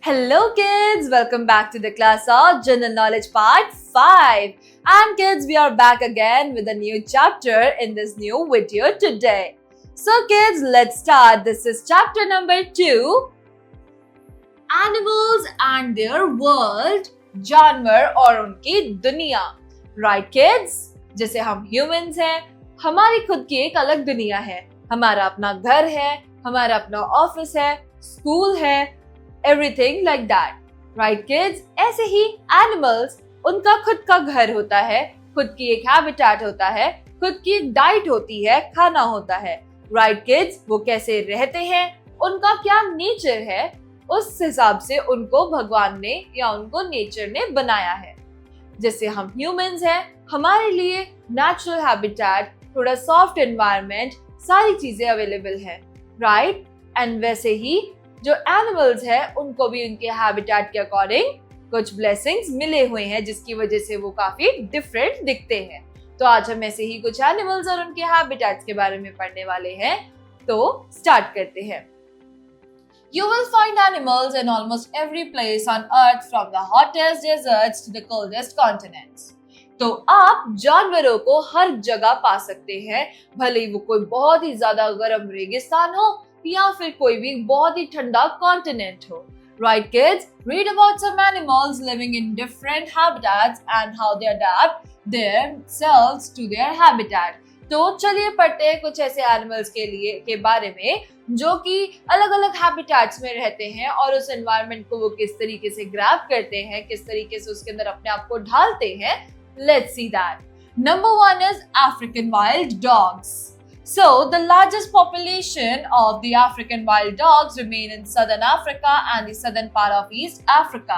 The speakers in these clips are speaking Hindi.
Hello kids, welcome back to the class of General Knowledge Part 5. And kids, we are back again with a new chapter in this new video today. So kids, let's start. This is chapter number 2. Animals and their world, जानवर और उनकी दुनिया. Right kids? जैसे हम humans हैं, हमारी खुद की एक अलग दुनिया है. हमारा अपना घर है, हमारा अपना ऑफिस है, स्कूल है, everything like that, right kids? ऐसे ही animals, उनका खुद का घर होता है, खुद की एक habitat होता है, खुद की एक diet होती है, खाना होता है, right kids? वो कैसे रहते हैं, उनका क्या nature है, उस हिसाब से उनको भगवान ने या उनको nature ने बनाया है. जैसे हम humans हैं, हमारे लिए natural habitat, थोड़ा soft environment, सारी चीजें available है, right? And वैसे ही जो एनिमल्स हैं उनको भी उनके हैबिटेट के अकॉर्डिंग कुछ ब्लेसिंग्स मिले हुए हैं जिसकी वजह से वो काफी डिफरेंट दिखते हैं. तो आज हम ऐसे ही कुछ एनिमल्स और उनके हैबिटेट्स के बारे में पढ़ने वाले हैं. तो स्टार्ट करते हैं. You will find animals in almost every place on earth from the hottest deserts to the coldest continents. तो आप जानवरों को हर जगह पा सकते हैं, भले ही वो कोई बहुत ही ज्यादा गर्म रेगिस्तान हो या फिर कोई भी बहुत ही ठंडा कॉन्टिनेंट हो. Right kids? Read about some animals living in different habitats and how they adapt themselves to their habitat. तो चलिए पढ़ते हैं कुछ ऐसे एनिमल्स के बारे में जो कि अलग अलग हैबिटेट्स में रहते हैं और उस एनवायरनमेंट को वो किस तरीके से ग्रैब करते हैं, किस तरीके से उसके अंदर अपने आप को ढालते हैं. Let's see that. Number 1 is African wild dogs. So, the largest population of the African wild dogs remain in southern Africa and the southern part of East Africa.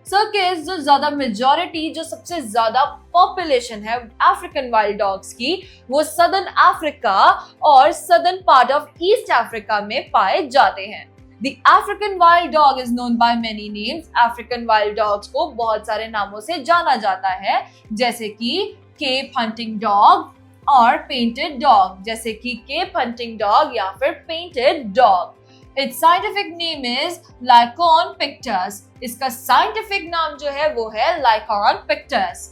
So, kids, जो ज़्यादा majority, जो सबसे ज़्यादा population है African wild dogs की, वो southern Africa और southern part of East Africa में पाए जाते हैं. The African wild dog is known by many names. African wild dogs को बहुत सारे नामों से जाना जाता है, जैसे कि Cape hunting dog और पेंटेड डॉग, जैसे कि केप हंटिंग डॉग या फिर painted dog. Its scientific name is Lycaon pictus. इसका साइंटिफिक नाम जो है वो है Lycaon pictus.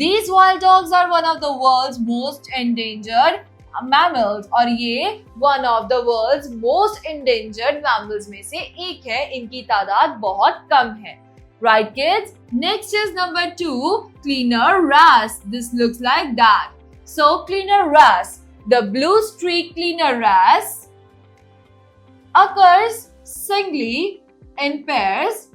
These wild dogs are one of the world's most endangered mammals और ये one of the world's most endangered mammals में से एक है. इनकी तादाद बहुत कम है. Right kids? Next is number 2, cleaner wrasse. This looks like that. So, cleaner wrasse, the blue streak cleaner wrasse occurs singly in pairs.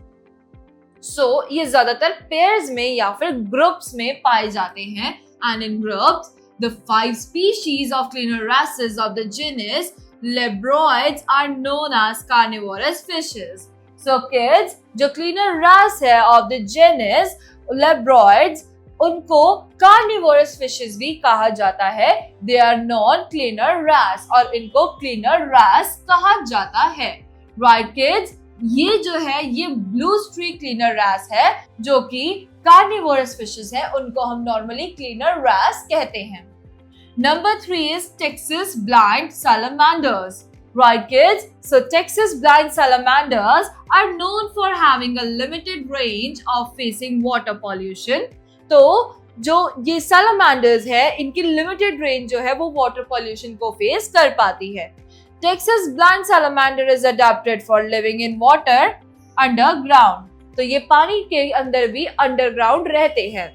So, ये ज्यादातर pairs में या फिर groups में पाए जाते हैं. And in groups, the 5 species of cleaner wrasses of the genus Lebroides are known as carnivorous fishes. So, kids, जो cleaner wrasse है of the genus Lebroides, उनको कार्निवोरस फिशेस भी कहा जाता है. They are non cleaner wrasse और इनको क्लीनर wrasse कहा जाता है. Right kids? ये जो है ये ब्लू स्ट्रीक क्लीनर wrasse है जो कि कार्निवोरस फिशेस है, उनको हम नॉर्मली क्लीनर wrasse कहते हैं. Number 3 is Texas blind salamanders. Right kids? So Texas blind salamanders are known for having a limited range of facing water pollution. तो जो ये सैलामेंडर्स है इनकी लिमिटेड रेंज जो है वो वाटर पॉल्यूशन को फेस कर पाती है. Texas blind salamander is adapted for living in water underground. तो ये पानी के अंदर भी अंडरग्राउंड रहते हैं.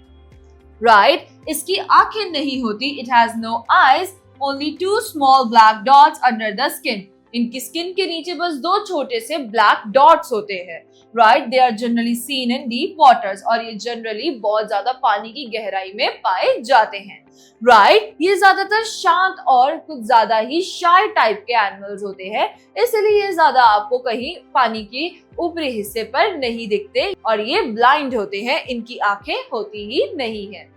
राइट? इसकी आंखें नहीं होती. It has no eyes, only 2 small black dots under the skin. इनकी स्किन के नीचे बस 2 छोटे से ब्लैक डॉट्स होते हैं. Right? They are generally seen in deep waters और ये जनरली बहुत ज्यादा पानी की गहराई में पाए जाते हैं. राइट? ये ज्यादातर शांत और कुछ ज्यादा ही शाय टाइप के एनिमल्स होते हैं, इसलिए ये ज्यादा आपको कहीं पानी के ऊपरी हिस्से पर नहीं दिखते और ये ब्लाइंड होते हैं. इनकी आंखें होती ही नहीं है.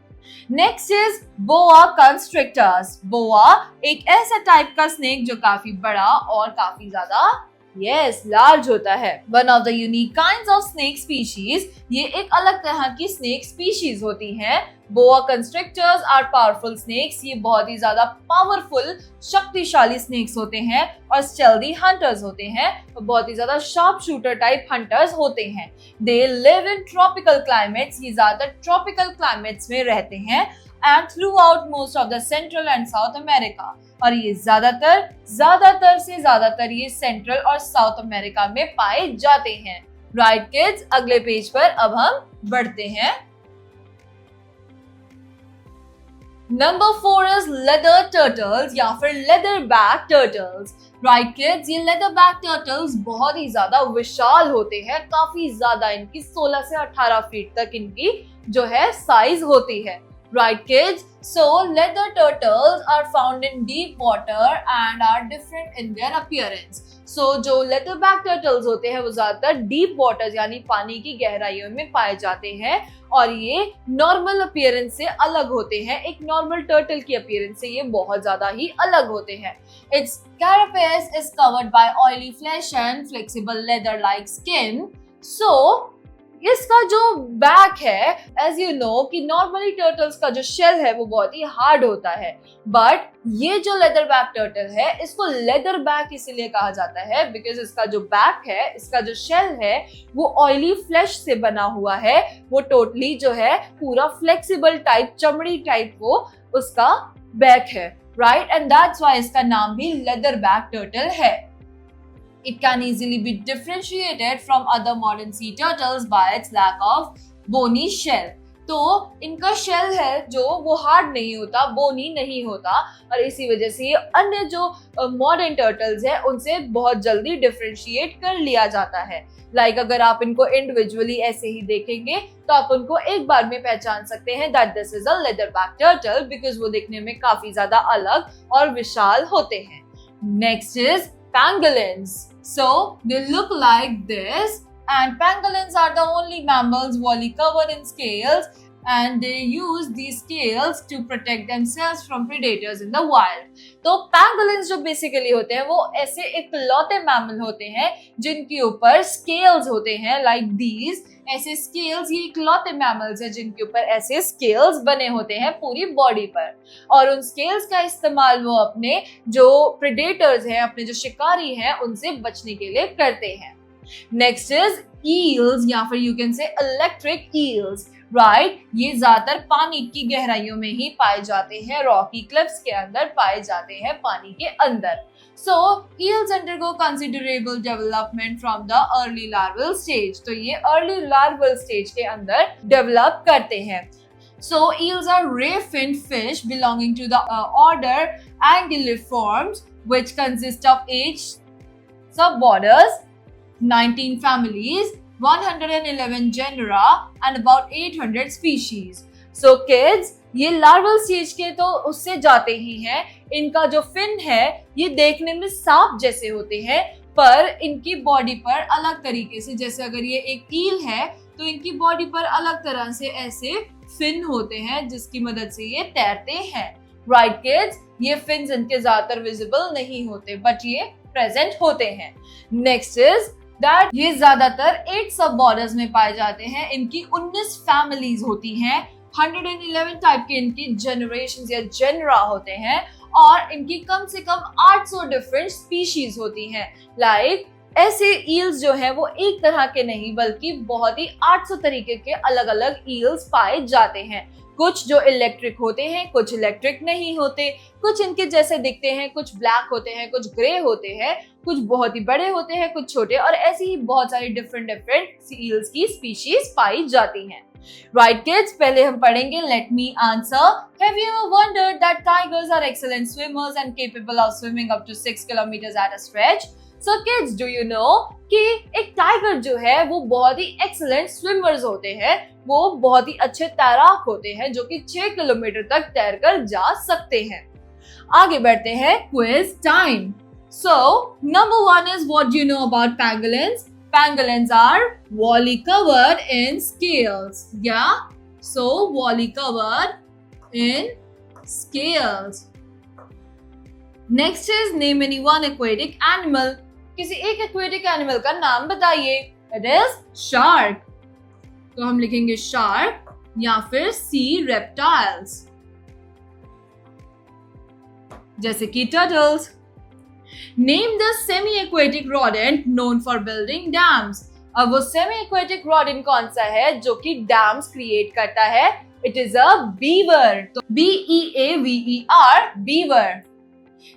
Next is boa constrictors. बोआ एक ऐसा टाइप का स्नेक जो काफी बड़ा और काफी ज्यादा यस, लार्ज होता है। One of the unique kinds of snake species, ये एक अलग तरह की स्नेक स्पीशीज होती हैं। बोआ कंस्ट्रिक्टर्स आर पावरफुल स्नेक्स, ये बहुत ही ज्यादा पावरफुल शक्तिशाली स्नेक्स होते हैं और स्टेल्दी हंटर्स होते हैं, बहुत ही ज्यादा शार्प शूटर टाइप हंटर्स होते हैं। They live in tropical climates, ये ज्यादातर ट्रॉपिकल क्लाइमेट्स में रहते हैं and through out most of the central and south America, और ये ज्यादातर ये सेंट्रल और साउथ अमेरिका में पाए जाते हैं। राइट किड्स, अगले पेज पर अब हम बढ़ते हैं। नंबर 4 इज लेदर टर्टल्स या फिर leather back turtles. Right kids, ये लेदर बैक टर्टल्स बहुत ही ज्यादा विशाल होते हैं, काफी ज्यादा इनकी 16 से 18 फीट तक इनकी जो है साइज होती है। Right kids, so leather turtles are found in deep water and are different in their appearance. So जो leatherback turtles होते हैं वो ज्यादातर deep waters यानी पानी की गहराइयों में पाए जाते हैं और ये normal appearance से अलग होते हैं। एक normal turtle की appearance से ये बहुत ज्यादा ही अलग होते हैं। Its carapace is covered by oily flesh and flexible leather-like skin. So इसका जो बैक है, एज यू नो कि नॉर्मली टर्टल्स का जो शेल है वो बहुत ही हार्ड होता है, बट ये जो लेदर बैक टर्टल है इसको लेदर बैक इसीलिए कहा जाता है बिकॉज इसका जो बैक है, इसका जो शेल है वो ऑयली फ्लेश से बना हुआ है। वो टोटली जो है पूरा फ्लेक्सिबल टाइप, चमड़ी टाइप वो उसका बैक है, राइट, एंड दैट्स व्हाई इसका नाम भी लेदर बैक टर्टल है। It can easily be differentiated from other modern sea turtles by its lack of bony shell. तो इनका शेल है जो वो हार्ड नहीं होता, बोनी नहीं होता, और इसी वजह से ये अन्य जो मॉडर्न टर्टल्स है उनसे बहुत जल्दी डिफरेंशिएट कर लिया जाता है। लाइक अगर आप इनको इंडिविजुअली ऐसे ही देखेंगे तो आप उनको एक बार में पहचान सकते हैं that this is a leather back turtle because वो दिखने में काफी ज्यादा अलग और विशाल होते हैं। Next is pangolins. So they look like this, and pangolins are the only mammals wholly covered in scales, and they use these scales to protect themselves from predators in the wild. तो pangolins जो बेसिकली होते हैं वो ऐसे इकलौते मैमल होते हैं जिनके ऊपर स्केल्स होते हैं, like these ऐसे स्केल्स, ये इकलौते मैमल्स हैं जिनके ऊपर ऐसे स्केल्स बने होते हैं पूरी बॉडी पर, और उन स्केल्स का इस्तेमाल वो अपने जो प्रेडेटर्स हैं, अपने जो शिकारी हैं उनसे बचने के लिए करते हैं। नेक्स्ट इज ईल्स या फिर you can say electric eels, right, ये ज्यादातर पानी की गहराइयों में ही पाए जाते हैं, रॉकी क्लिफ्स के अंदर पाए जाते हैं पानी के अंदर। So eels undergo considerable development from the early larval stage. तो ये early larval stage के अंदर develop करते हैं। So eels are ray-finned fish belonging to the order Anguilliformes, which consist of 8 suborders, 19 families, 111 genera, and about 800 species. So kids, ये लार्वल स्टेज के तो उससे जाते ही हैं। इनका जो फिन है ये देखने में सांप जैसे होते हैं, पर इनकी बॉडी पर अलग तरीके से, जैसे अगर ये एक ईल है तो इनकी बॉडी पर अलग तरह से ऐसे फिन होते हैं जिसकी मदद से ये तैरते हैं। राइट किड्स, ये फिन्स इनके ज्यादातर विजिबल नहीं होते बट ये प्रेजेंट होते हैं। नेक्स्ट इज दैट ये ज्यादातर 8 सब बॉर्डर्स में पाए जाते हैं। इनकी 19 फैमिलीज होती हैं, 111 टाइप के इनकी जनरेशंस या जेनरा होते हैं, और इनकी कम से कम 800 डिफरेंट स्पीशीज होती हैं। लाइक ऐसे ईल्स जो है वो एक तरह के नहीं बल्कि बहुत ही 800 तरीके के अलग अलग ईल्स पाए जाते हैं। कुछ जो इलेक्ट्रिक होते हैं, कुछ इलेक्ट्रिक नहीं होते, कुछ इनके जैसे दिखते हैं, कुछ ब्लैक होते हैं, कुछ ग्रे होते हैं, कुछ बहुत ही बड़े होते हैं, कुछ छोटे, और ऐसी ही बहुत सारी डिफरेंट ईल्स की स्पीशीज पाई जाती हैं। Right kids, पहले हम पढ़ेंगे let me answer. Have you ever wondered that tigers are excellent swimmers and capable of swimming up to 6 kilometers at a stretch? So kids, do you know कि एक टाइगर जो है वो बहुत ही excellent swimmers होते हैं, वो बहुत ही अच्छे तैराक होते हैं जो कि 6 किलोमीटर तक तैरकर जा सकते हैं। आगे बढ़ते हैं, quiz time. So number 1 is what do you know about pangolins? Pangolins are wholly covered in scales. Yeah, so wholly covered in scales. Next is name any one aquatic animal. किसी एक एक्वेटिक एनिमल का नाम बताइए। It is shark. तो हम लिखेंगे शार्क या फिर सी रेप्टाइल्स, जैसे कि turtles. Name the semi aquatic rodent known for building dams। अब वो सेमी एक्वेटिक rodent कौन सा है जो कि डैम्स क्रिएट करता है? It is a beaver. तो BEAVER, beaver.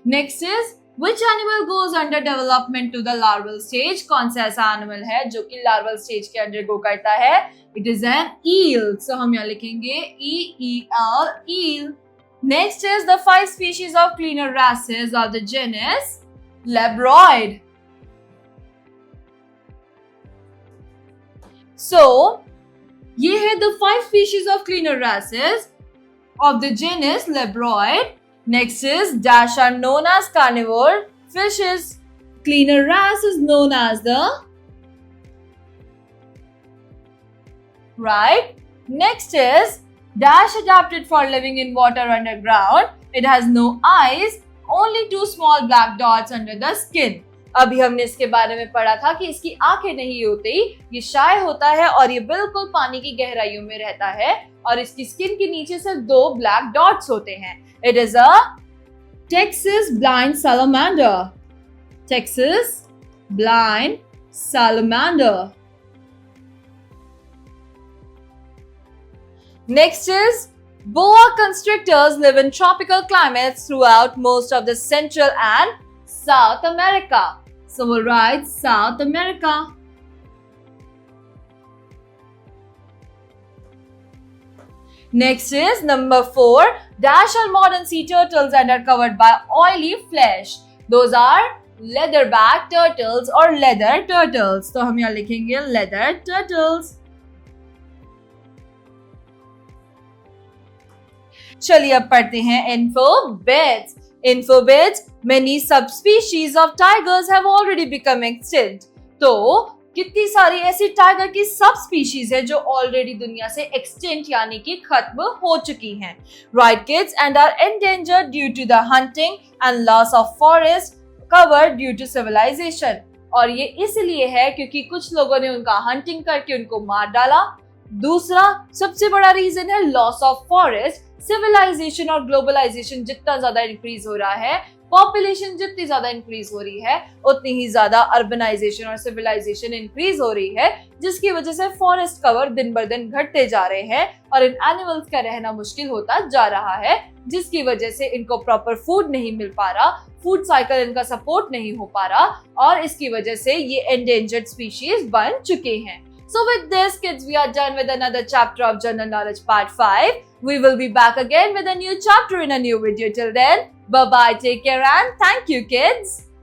Next is which animal goes under development to the larval stage। कौन सा ऐसा एनिमल है जो कि लार्वल स्टेज के अंडर गो करता है? It is an eel। सो हम यहाँ लिखेंगे EEL, eel। Next is the 5 species of cleaner wrasses of the genus Labroid। So, ये है the 5 species of cleaner wrasses of the genus Labroid। Next is dash are known as carnivore fishes। Cleaner wrasse is known as the right। Next is dash adapted for living in water underground। It has no eyes, only 2 small black dots under the skin। अभी हमने इसके बारे में पढ़ा था कि इसकी आंखें नहीं होती, ये शाय होता है और ये बिल्कुल पानी की गहराइयों में रहता है और इसकी स्किन के नीचे सिर्फ 2 ब्लैक डॉट्स होते हैं। It is a Texas blind salamander. Texas blind salamander. Next is boa constrictors live in tropical climates throughout most of the Central and South America। So we'll write South America। Next is number 4, dash are modern sea turtles and are covered by oily flesh। Those are leatherback turtles or leather turtles। तो हम यहाँ लिखेंगे leather turtles। चलिए अब पढ़ते हैं infobits। Infobits, many subspecies of tigers have already become extinct। तो कितनी सारी ऐसी टाइगर की सब स्पीशीज है जो ऑलरेडी दुनिया से एक्सटिंक्ट यानी कि खत्म हो चुकी हैं। Right kids, and are endangered due to the hunting and loss of forest cover due to civilization. और ये इसलिए है क्योंकि कुछ लोगों ने उनका हंटिंग करके उनको मार डाला। दूसरा सबसे बड़ा रीजन है लॉस ऑफ फॉरेस्ट। सिविलाइजेशन और ग्लोबलाइजेशन जितना ज्यादा इंक्रीज हो रहा है, पॉपुलेशन जितनी ज्यादा इंक्रीज हो रही है, उतनी ही ज्यादा अर्बनाइजेशन और सिविलाइजेशन इंक्रीज हो रही है, जिसकी वजह से फॉरेस्ट कवर दिन बर दिन घटते जा रहे हैं और इन एनिमल्स का रहना मुश्किल होता जा रहा है, जिसकी वजह से इनको प्रॉपर फूड नहीं मिल पा रहा, फूड साइकिल इनका सपोर्ट नहीं हो पा रहा और इसकी वजह से ये एंडेंजर्ड स्पीशीज बन चुके हैं। So with this, kids, we are done with another chapter of General Knowledge Part 5. We will be back again with a new chapter in a new video. Till then, bye-bye, take care and thank you, kids.